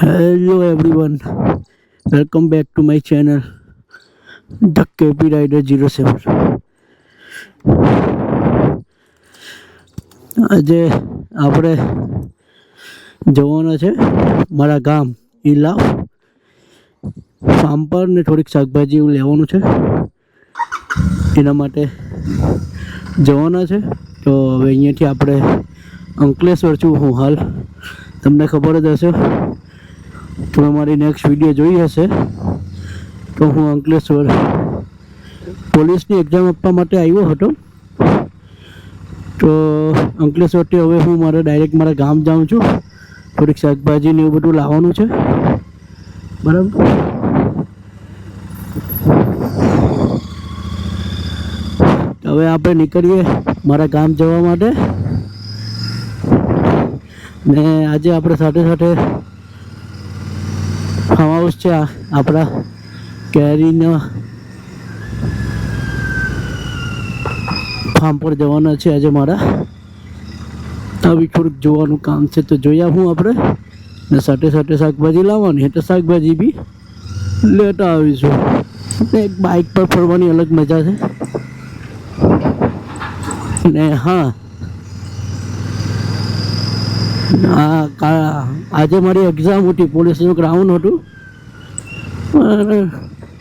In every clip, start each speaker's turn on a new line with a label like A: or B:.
A: Hello everyone, welcome back to my channel, The KP Rider 07. આજે આપણે જવાના છે મારા ગામ ઈલાવ ફાર્મ પર ને થોડીક શાકભાજી એવું લેવાનું છે, એના માટે જવાના છે. તો હવે અહીંયાથી આપણે અંકલેશ્વર છું હું હાલ, તમને ખબર જ હશે, તમે મારી નેક્સ્ટ વિડીયો જોઈ હશે. તો હું અંકલેશ્વર પોલીસની એક્ઝામ આપવા માટે આવ્યો હતો. તો અંકલેશ્વરથી હવે હું ડાયરેક્ટ મારા ગામ જાઉં છું. થોડીક શાકભાજી ને એવું બધું લાવવાનું છે, બરાબર. હવે આપણે નીકળીએ મારા ગામ જવા માટે. ને આજે આપણે સાથે સાથે ફાર્મ હાઉસ છે આપણા કેરીના ફાર્મ પર જવાના છે આજે મારા. આવી થોડુંક જોવાનું કામ છે, તો જોયા હું આપણે ને સાથે સાથે શાકભાજી લાવવાની એટલે શાકભાજી બી લેતા આવીશું. એક બાઇક પર ફરવાની અલગ મજા છે. ને હા, આજે મારી એક્ઝામ હતી, પોલીસનું ગ્રાઉન્ડ હતું,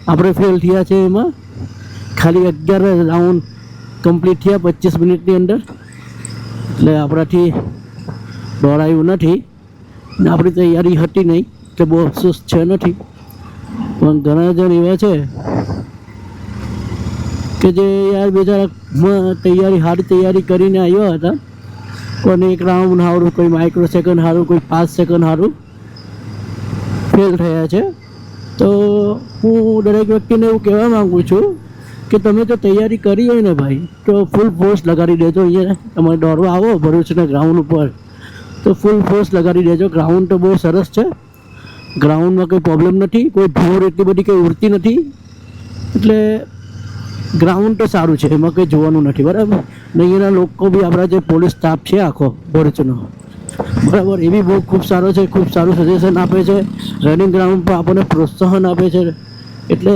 A: આપણે ફેલ થયા છે. એમાં ખાલી 11 રાઉન્ડ કમ્પ્લીટ થયા 25 મિનિટની અંદર, એટલે આપણાથી દોડાયું નથી. ને આપણી તૈયારી હતી નહીં એટલે બહુ અફસોસ છે નથી. પણ ઘણા જણ એવા છે કે જે યાર બેચારા સારી તૈયારી કરીને આવ્યા હતા, કોઈને 1 રાઉન્ડ સારું, કોઈ માઇક્રો સેકન્ડ સારું, કોઈ 5 સેકન્ડ સારું ફેલ થયા છે. તો હું દરેક વ્યક્તિને એવું કહેવા માગું છું કે તમે જો તૈયારી કરી હોય ને ભાઈ, તો ફૂલ ફોર્સ લગાડી દેજો. અહીંયા તમે દોડવા આવો ભરૂચના ગ્રાઉન્ડ ઉપર તો ફૂલ ફોર્સ લગાડી દેજો. ગ્રાઉન્ડ તો બહુ સરસ છે, ગ્રાઉન્ડમાં કોઈ પ્રોબ્લેમ નથી, કોઈ ભોર એટલી બધી કંઈ ઉડતી નથી, એટલે ગ્રાઉન્ડ તો સારું છે, એમાં કંઈ જોવાનું નથી, બરાબર. ને અહીંયાના લોકો બી આપણા જે પોલીસ સ્ટાફ છે આખો ભરૂચનો, બરાબર, એ બી બહુ ખૂબ સારો છે, ખૂબ સારું સજેશન આપે છે. રનિંગ ગ્રાઉન્ડ પર આપણને પ્રોત્સાહન આપે છે, એટલે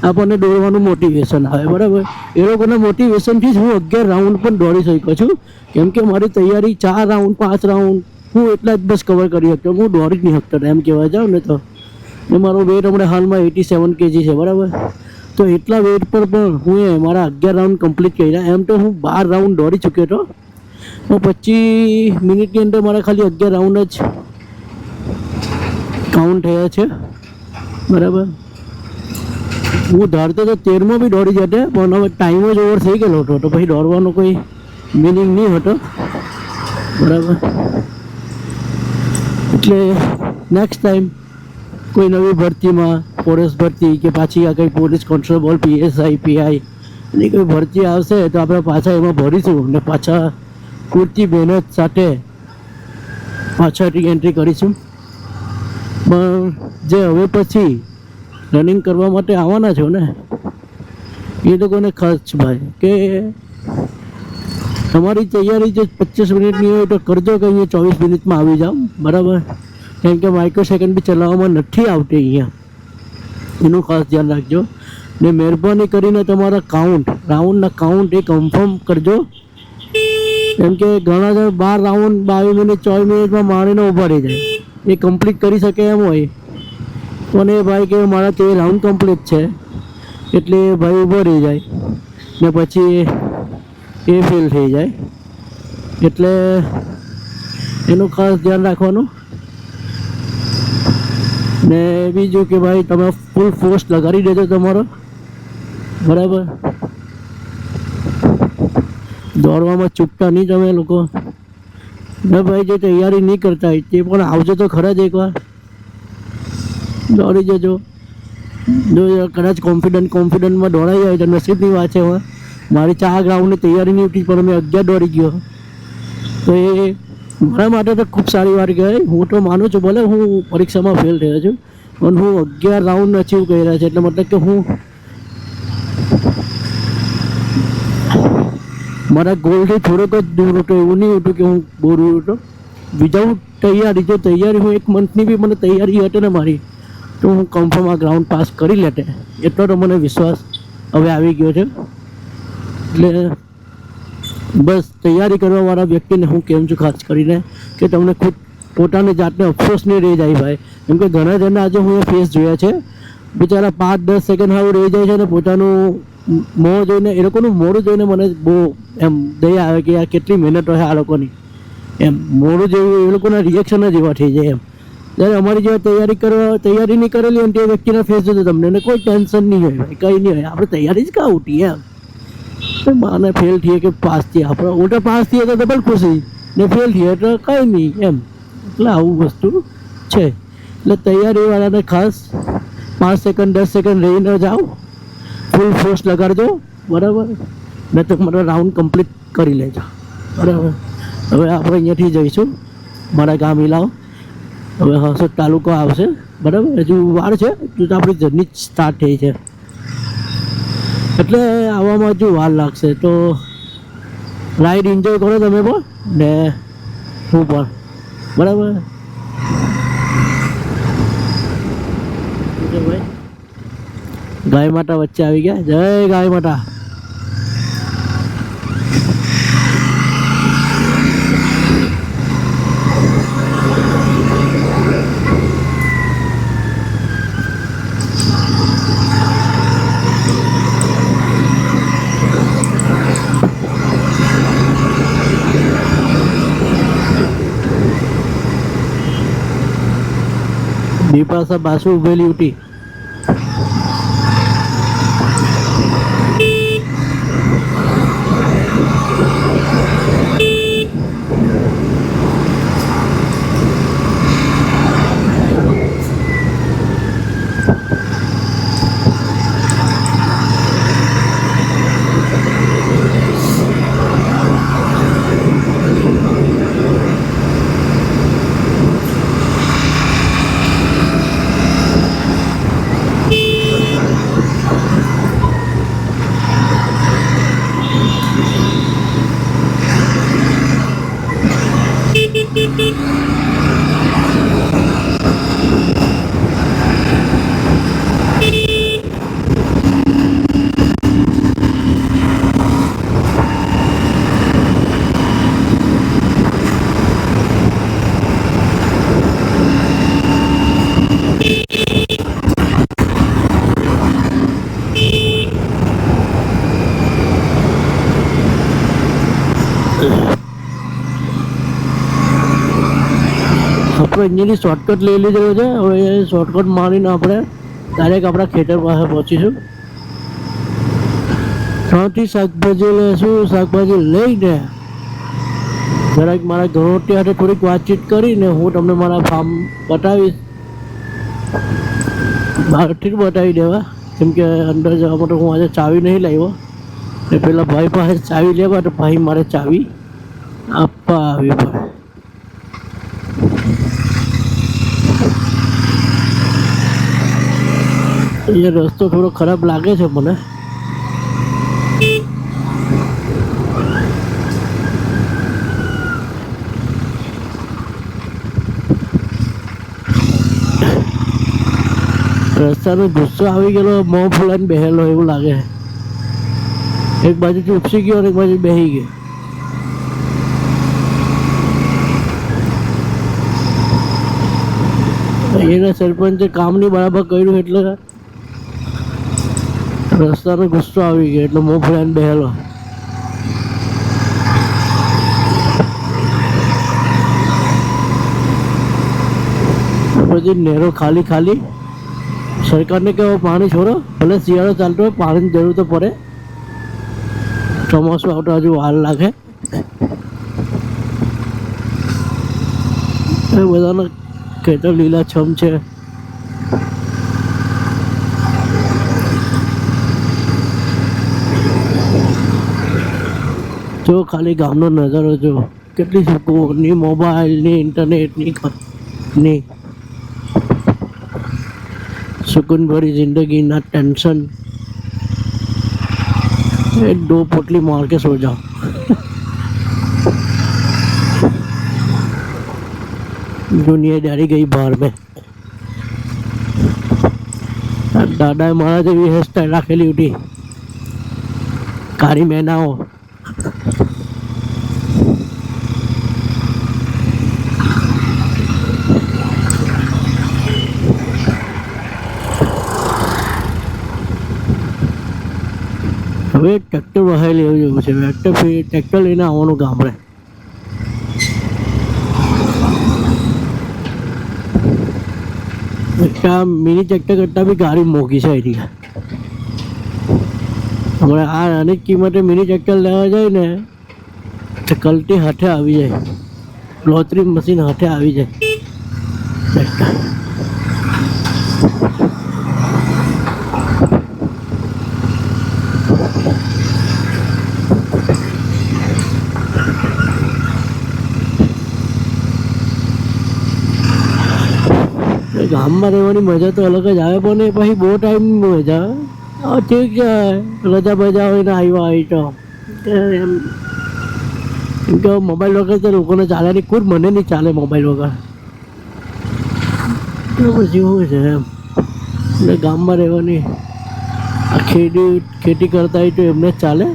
A: આપણને દોડવાનું મોટિવેશન આવે, બરાબર. એ લોકોના મોટિવેશનથી જ હું 11 રાઉન્ડ પણ દોડી શક્યો છું, કેમ કે મારી તૈયારી 4 રાઉન્ડ 5 રાઉન્ડ હું એટલા જ બસ કવર કરી શકતો, હું દોડી જ નહીં શકતો એમ કહેવા જાઉં ને. તો ને મારો વેટ હમણાં હાલમાં 87 kg છે, બરાબર. તો એટલા વેટ પર પણ હું મારા 11 રાઉન્ડ કમ્પ્લીટ કર્યા. એમ તો હું 12 રાઉન્ડ દોડી ચૂક્યો હતો, હું 25 મિનિટની અંદર મારા ખાલી 11 રાઉન્ડ જ કાઉન્ટ થયા છે, બરાબર. હું ધારતો તો 13માં બી દોડી જતે, પણ હવે ટાઈમ જ ઓવર થઈ ગયેલો હતો, તો પછી દોડવાનો કોઈ મિનિંગ નહીં હતો, બરાબર. એટલે નેક્સ્ટ ટાઈમ કોઈ નવી ભરતીમાં, ફોરેસ્ટ ભરતી કે પાછી આ કંઈ પોલીસ કોન્સ્ટેબલ, PSI PI એની કોઈ ભરતી આવશે તો આપણે પાછા એમાં ભરીશું ને પાછા પૂરતી મહેનત સાથે પાછા એન્ટ્રી કરીશું. પણ જે હવે પછી રનિંગ કરવા માટે આવવાના છો ને, એ લોકોને ખાસ ભાઈ કે તમારી તૈયારી જો 25 મિનિટની હોય તો કરજો કે અહીંયા 24 મિનિટમાં આવી જાઓ, બરાબર. કેમ કે માઇક્રો સેકન્ડ બી ચલાવવામાં નથી આવતી અહીંયા, એનું ખાસ ધ્યાન રાખજો. ને મહેરબાની કરીને તમારા રાઉન્ડના કાઉન્ટ એ કન્ફર્મ કરજો, કેમ કે ઘણા જણ 12 રાઉન્ડ 22 મિનિટ 24 મિનિટમાં મારીને ઊભા રહી જાય. એ કમ્પ્લીટ કરી શકે એમ હોય, પણ એ ભાઈ કે મારા 13 રાઉન્ડ કમ્પ્લીટ છે, એટલે એ ભાઈ ઊભો રહી જાય ને પછી એ ફેલ થઈ જાય. એટલે એનું ખાસ ધ્યાન રાખવાનું. ને બીજું કે ભાઈ તમે ફૂલ ફોર્સ લગાડી દેજો તમારો, બરાબર. દોડવામાં ચૂકતા નહીં તમે લોકો ને ભાઈ. જે તૈયારી નહીં કરતા હોય તે પણ આવજો તો ખરા જ, એકવાર દોડી જજો. જો કદાચ કોન્ફિડન્ટમાં દોડાઈ જાય તો નસીબની વાત છે. મારી 4 રાઉન્ડની તૈયારી નહીં ઉઠી, પણ મેં 11 દોડી ગયો, તો એ મારા માટે તો ખૂબ સારી વાત કહેવાય. હું તો માનું છું, ભલે હું પરીક્ષામાં ફેલ થયો છું, પણ હું 11 રાઉન્ડ અચીવ કર્યા છે, એટલે મતલબ કે હું મારા ગોલથી થોડોક જ દૂર હતો, એવું નહીં હતું કે હું બહુ દૂર હતો. વિધાઉટ તૈયારી, જો તૈયારી હું 1 મંથની બી મને તૈયારી હતી ને મારી, તો હું કન્ફર્મ આ ગ્રાઉન્ડ પાસ કરી લેતે. એટલો તો મને વિશ્વાસ હવે આવી ગયો છે. એટલે બસ તૈયારી કરવાવાળા વ્યક્તિને હું કહું છું ખાસ કરીને કે તમને ખુદ પોતાની જાતને અફસોસ નહીં રહી જાય ભાઈ. કેમ કે ઘણા જણા આજે હું એ ફેસ જોયા છે, બિચારા 5-10 સેકન્ડ હાવ રહી જાય છે ને પોતાનું મોં જોઈને, એ લોકોનું મોડું જોઈને મને બહુ એમ દયા આવે કે યાર કેટલી મહેનત હોય આ લોકોની. એમ મોડું જેવું એ લોકોના રિએક્શન જ એવા થઈ જાય. એમ જ્યારે અમારી જેવા તૈયારી નહીં કરેલી અને તે વ્યક્તિના ફેસ જોતો તમને એને કોઈ ટેન્શન નહીં હોય ભાઈ, કંઈ નહીં હોય. આપણે તૈયારી જ કાં ઉઠી એમ માને ફેલ થઈએ કે પાસ થઈએ, આપણે ઉલટા પાસ થઈએ તો ડબલ ખુશી ને ફેલ થઈએ તો કંઈ નહીં એમ. એટલે આવું વસ્તુ છે. એટલે તૈયારીવાળાને ખાસ 5 સેકન્ડ 10 સેકન્ડ રહીને જાઓ, ફૂલ ફોર્સ લગાડજો બરાબર, ને તો મારો રાઉન્ડ કમ્પ્લીટ કરી લેજો બરાબર. હવે આપણે અહીંયાથી જઈશું મારા ગામ ઇલાવ. હવે હસોદ તાલુકો આવશે બરાબર. હજુ વાર છે, હજુ તો આપણી જર્ની સ્ટાર્ટ થઈ છે, એટલે આવવામાં હજુ વાર લાગશે. તો રાઈડ એન્જોય કરો તમે પણ ને હું પણ બરાબર. ભાઈ ગાય માતા વચ્ચે આવી ગયા. જય ગાય માતા. બિપાસા બાસુ ઉભેલી ઉઠી. આપણે અહીંયાથી શોર્ટકટ લઈ લીધો છે. હવે શોર્ટકટ મારીને આપણે ડાયરેક્ટ આપણા ખેતર પાસે પહોંચીશું. ત્યાંથી શાકભાજી લઈશું. શાકભાજી લઈને જરાક મારા ઘરોટી સાથે થોડીક વાતચીત કરીને હું તમને મારા ફાર્મ બતાવીશ. બહારથી જ બતાવી દેવા, કેમ કે અંદર જવા માટે હું આજે ચાવી નહીં લાવ્યો. ને પેલા ભાઈ પાસે ચાવી લેવા, તો ભાઈ મારે ચાવી આપવા આવી પડે. અહીંયા રસ્તો થોડો ખરાબ લાગે છે મને. રસ્તાનો ગુસ્સો આવી ગયેલો, મોં ફૂલાઈને બેહેલો એવું લાગે. એક બાજુથી ઉપસી ગયો અને એક બાજુ બેસી ગયો. એના સરપંચે કામ નહીં બરાબર કર્યું એટલે રસ્તાનો ગુસ્સો આવી ગયો, એટલે મોં ફૂલાઈને બેહેલો. પછી નહેરો ખાલી ખાલી. સરકારને કહેવો પાણી છોડો, ભલે શિયાળો ચાલતો હોય પાણીની જરૂર તો પડે. ચોમાસું આવતો હજુ વાર લાગે. એ બધાના ખેતર લીલાછમ છે. જો ખાલી ગામનો નજારો જો, કેટલી સુકૂન, ની મોબાઈલ ની ઇન્ટરનેટ ની सुकून भरी जिंदगी, ना टेंशन. दो पोटली मार के सो जाओ. दुनियादारी गई बाहर में। दादा मारा जेवी हेयर स्टाइल राखेली उठी कारी मैनाओ। હવે ટ્રેક્ટર વહાઈ લેવું જેવું છે, ટ્રેક્ટર લઈને આવવાનું ગામડે। મિની ટ્રેક્ટર કરતાં બી ગાડી મોંઘી છે અહીંથી। હમણાં આ નાની કિંમતે મિની ટ્રેક્ટર લેવા જાય ને તો કલટી હાથે આવી જાય, લોતરી મશીન હાથે આવી જાય ટ્રેક્ટર। ગામમાં રહેવાની મજા તો અલગ જ આવે, પણ એ પછી બહુ ટાઈમ મજા આવે। ઠીક છે, રજા બજા હોય ને આવ્યા આવી તો એમ કે મોબાઈલ વગર તો લોકોને ચાલે નહીં, ખુદ મને નહીં ચાલે મોબાઈલ વગર। તો પછી શું છે એમ, એટલે ગામમાં રહેવાની આ ખેતી કરતા હોય તો એમને જ ચાલે।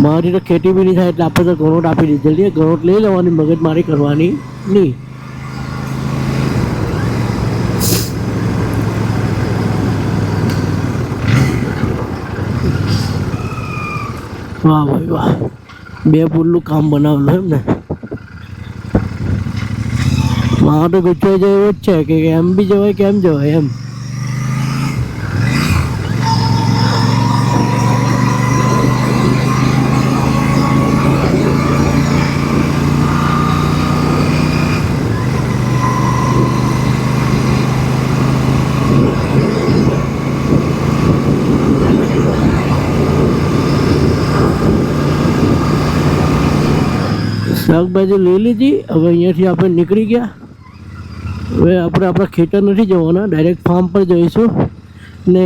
A: મારી તો ખેતી બી નહીં થાય એટલે આપણે તો ગણોટ આપી દીધેલી, ગણોટ લઈ લેવાની, મગજમારી કરવાની નહીં। વાહ ભાઈ વાહ, 2 પુલનું કામ બનાવેલું એમ ને। મારા તો ગુચ્છો જેવો જ છે કે એમ બી જવાય કેમ જવાય એમ। શાકભાજી લઈ લીધી, હવે અહીંયાથી આપણે નીકળી ગયા। હવે આપણે આપણા ખેતર નથી જવાના, ડાયરેક્ટ ફાર્મ પર જઈશું। ને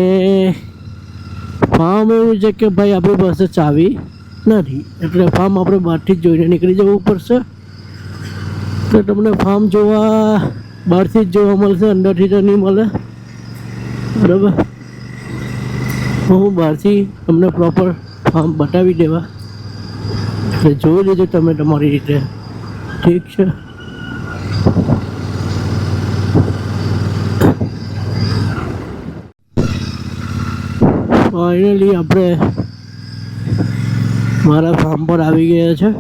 A: ફાર્મ એવું છે કે ભાઈ આપણી પાસે ચાવી નથી, એટલે ફાર્મ આપણે બહારથી જ જોઈને નીકળી જવું પડશે। તો તમને ફાર્મ જોવા બહારથી જ જોવા મળશે, અંદરથી તો નહીં મળે, બરાબર। હું બહારથી તમને પ્રોપર ફાર્મ બતાવી દેવા, એટલે જોઈ લેજો તમે તમારી રીતે, ઠીક છે। ફાઇનલી આપણે મારા ફાર્મ પર આવી ગયા છે।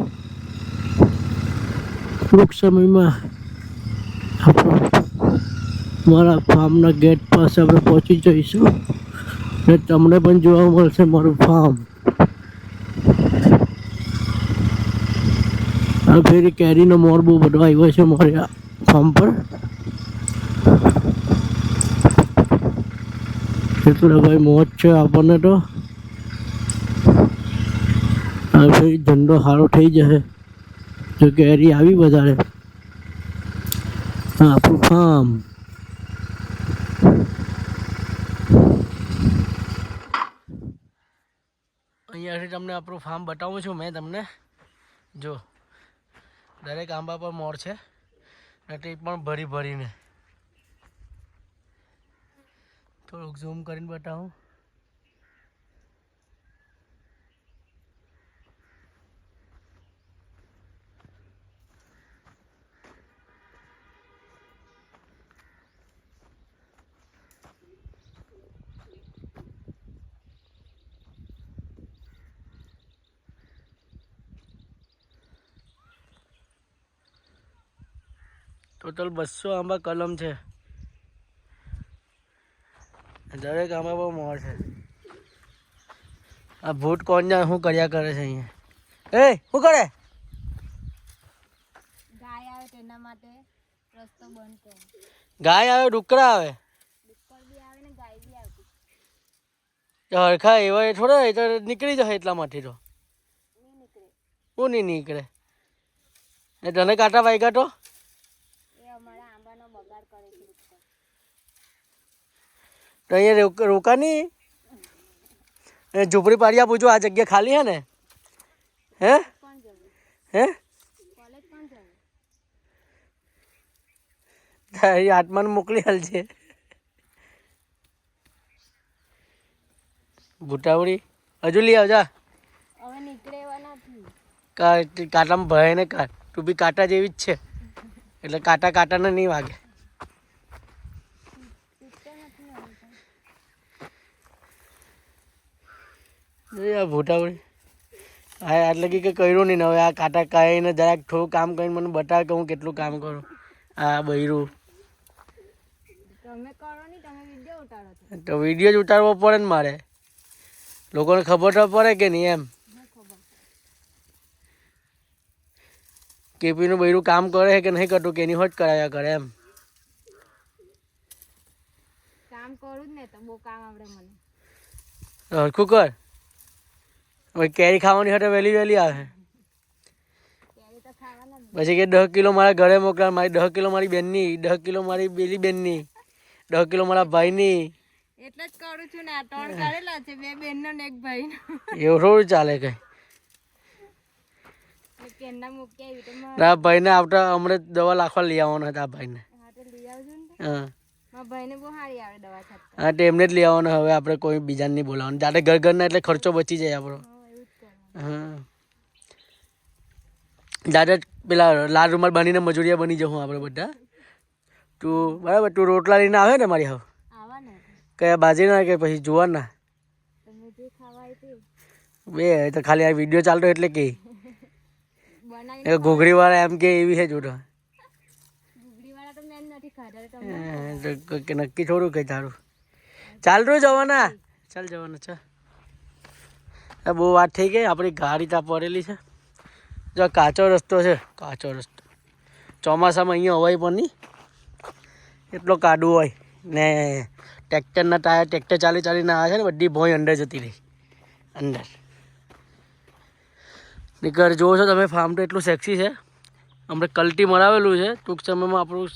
A: ટૂંક સમયમાં મારા ફાર્મના ગેટ પાસે આપણે પહોંચી જઈશું ને તમને પણ જોવા મળશે મારું ફાર્મ। આ ફેરી કેરીનો મોર બહુ બધો આવ્યો છે મારે આ ફાર્મ પર, એટલે ભાઈ મોજ છે આપણને તો। આ ફેરી ધંધો સારો થઈ જશે જો કેરી આવી વધારે। હા, આપણું ફાર્મ અહીંયાથી તમને આપણું ફાર્મ બતાવું છું મેં તમને। જો દરેક આંબા પર મોર છે ને તે પણ ભરી ભરીને, થોડુંક ઝૂમ કરીને બતાવું। ટોટલ 200 આંબા કલમ છે, દરેક આંબા પર મોર છે। આ ભૂત કોણ જાણે શું કર્યા કરે છે અહીંયા? એ શું કરે?
B: ગાય આવે તેના માટે રસ્તો બંધ કરો।
A: ગાય આવે, ડુકરા આવે,
B: ડુક્કર બી આવે ને ગાય બી આવતી,
A: તો હરખા એવા થોડા એ તો નીકળી જશે એટલા માટે તો
B: નહીં નીકળે।
A: હું નહીં નીકળે? એ તને કાંટા વાગ્યા તો
B: એ અમારા આંબાનો બગાડ કરે છે ડુક્કર।
A: તો અહીંયા રોકા નહીં, ઝૂંપડી પાડ્યા પૂછો આ જગ્યા ખાલી હે ને? હે
B: કોણ જવું?
A: હે
B: કોલેજ કોણ જવું?
A: તારી આત્માને મોકલી હાલજે. ભૂટાવડી હજુ લઈ આવજા.
B: હવે નીકળે એવા નથી.
A: કાંટામાં ભરાય ને કાટ. તું બી કાંટા જેવી જ છે એટલે કાંટા કાંટાને નહીં વાગે. ભૂટાવડી હા એટલે કે કર્યું નહીં ને હવે આ કાંટા કાઢીને જરાક થોડું કામ કરીને મને બતાવે કે હું કેટલું કામ કરું. આ બૈરું
B: તમે કરો નહીં, તમે વિડીયો ઉતારો છો.
A: તો વિડીયો જ ઉતારવો પડે ને મારે, લોકોને ખબર તો પડે કે નહીં એમ. કેપીનું બૈરું કામ કરે કે નહીં કરતું કે એની હોટ કરાવ્યા કરે એમ.
B: કામ કરું જ ને તો બહુ કામ આવડે મને.
A: હરખું કર. હવે કેરી ખાવાની હોય તો વહેલી વહેલી આવે.
B: કેરી તો ખાવાના જ.
A: પછી કે 10 કિલો મારા ઘરે મોકલા, મારી 10 કિલો મારી બેનની, 10 કિલો મારી પેલી બેનની, 10 કિલો મારા ભાઈની.
B: એટલે જ કરું છું ને. આ 3 કરેલા છે, 2 બહેનનો ને 1 ભાઈનો.
A: એવું થોડું ચાલે કઈ.
B: કેરના મૂકી આવી તો
A: આ ભાઈને આવતા હમણાં દવા લાખવા લઈ આવવાના હતા. આ ભાઈને
B: હા તો લઈ આવજો ને.
A: હા
B: મારા ભાઈને બહુ સારી આવે દવા છાંટતા.
A: હા તો એમને જ લઈ આવવાના. હવે આપણે કોઈ બીજાને નહીં બોલાવવાનું. જાતે ઘર ઘરના એટલે ખર્ચો બચી જાય આપણો.
B: હા એવું જ કરવાનું.
A: હા જાતે પેલા લાલ રૂમાલ બાંધીને મજૂરિયા બની જવું આપણે બધા. તું બરાબર, તું રોટલા લઈને આવે ને મારી હાવ
B: આવા ને
A: કયા બાજરીના કે પછી જુવારના?
B: તમે જે ખાવા હોય તે
A: બે તો ખાલી આ વિડીયો ચાલતો એટલે કે
B: બનાવી.
A: ઘોઘડીવાળા એમ કે એવી છે જોતો.
B: ઘૂઘડીવાળા તો મેં નથી ખાધા. તમે
A: નક્કી થોડું કઈ તારું. ચાલ રો જવાના. ચાલ જવાના ચાલ. બહુ વાત થઈ ગઈ. આપણી ગાડી ત્યાં પડેલી છે. જો કાચો રસ્તો છે, કાચો રસ્તો. ચોમાસામાં અહીંયા હવાય પણ નહીં, એટલો કાદવ હોય ને. ટ્રેક્ટરના ટાયર ટ્રેક્ટર ચાલીને આવે છે ને, બધી ભોંય અંદર જતી રહી અંદર. નીકળ જોવો છો તમે, ફાર્મ તો એટલું સેક્સી છે. હમણાં કલ્ટી મરાવેલું છે. ટૂંક સમયમાં આપણું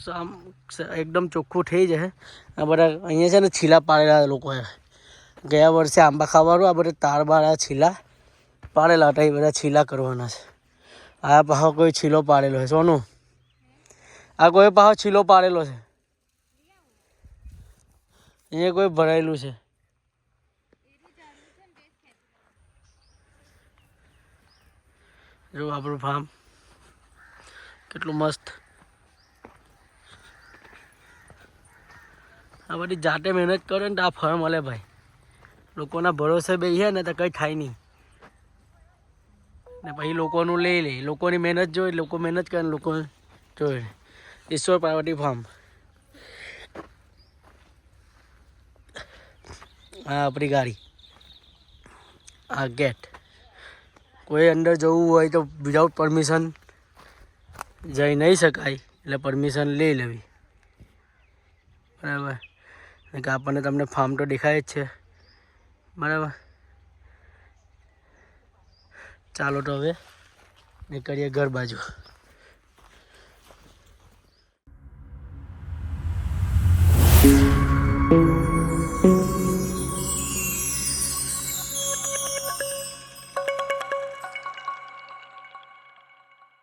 A: એકદમ ચોખ્ખું થઈ જશે. આ બધા અહીંયા છે ને છીલા પાડેલા લોકોએ. ગયા વર્ષે આંબા ખાવાનું આ બધા તારબાળા છીલા પાડેલા હતા. એ બધા છીલા કરવાના છે. આ પાછો કોઈ છીલો પાડેલો છે. સોનું આ કોઈ પાછો છીલો પાડેલો છે. અહીંયા કોઈ ભરાયેલું છે. જો આપણું ફાર્મ કેટલું મસ્ત. આ બધી જાતે મહેનત કરે ને તો આ ફળ મળે ભાઈ. લોકોના ભરોસે બેસીએ ને તો કંઈ થાય નહીં. ને પછી લોકોનું લઈ લે. લોકોની મહેનત જોઈ, લોકો મહેનત કરે ને લોકો જોઈ. ઈશ્વર પાર્વતી ફાર્મ. આ આપણી ગાડી, આ ગેટ. કોઈ અંદર જવું હોય તો વિધાઉટ પરમિશન જઈ નહીં શકાય, એટલે પરમિશન લઈ લેવી. બરાબર. કે આપણને તમને ફાર્મ તો દેખાય જ છે. બરાબર. ચાલો તો હવે નીકળીએ ઘર બાજુ.